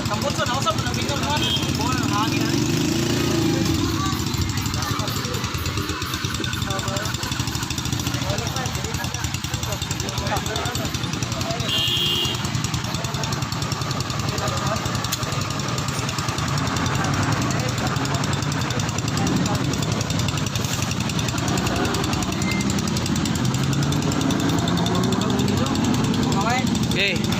Kampot sa nausap na bitaw naman. Buwan ng hangin na. Okay.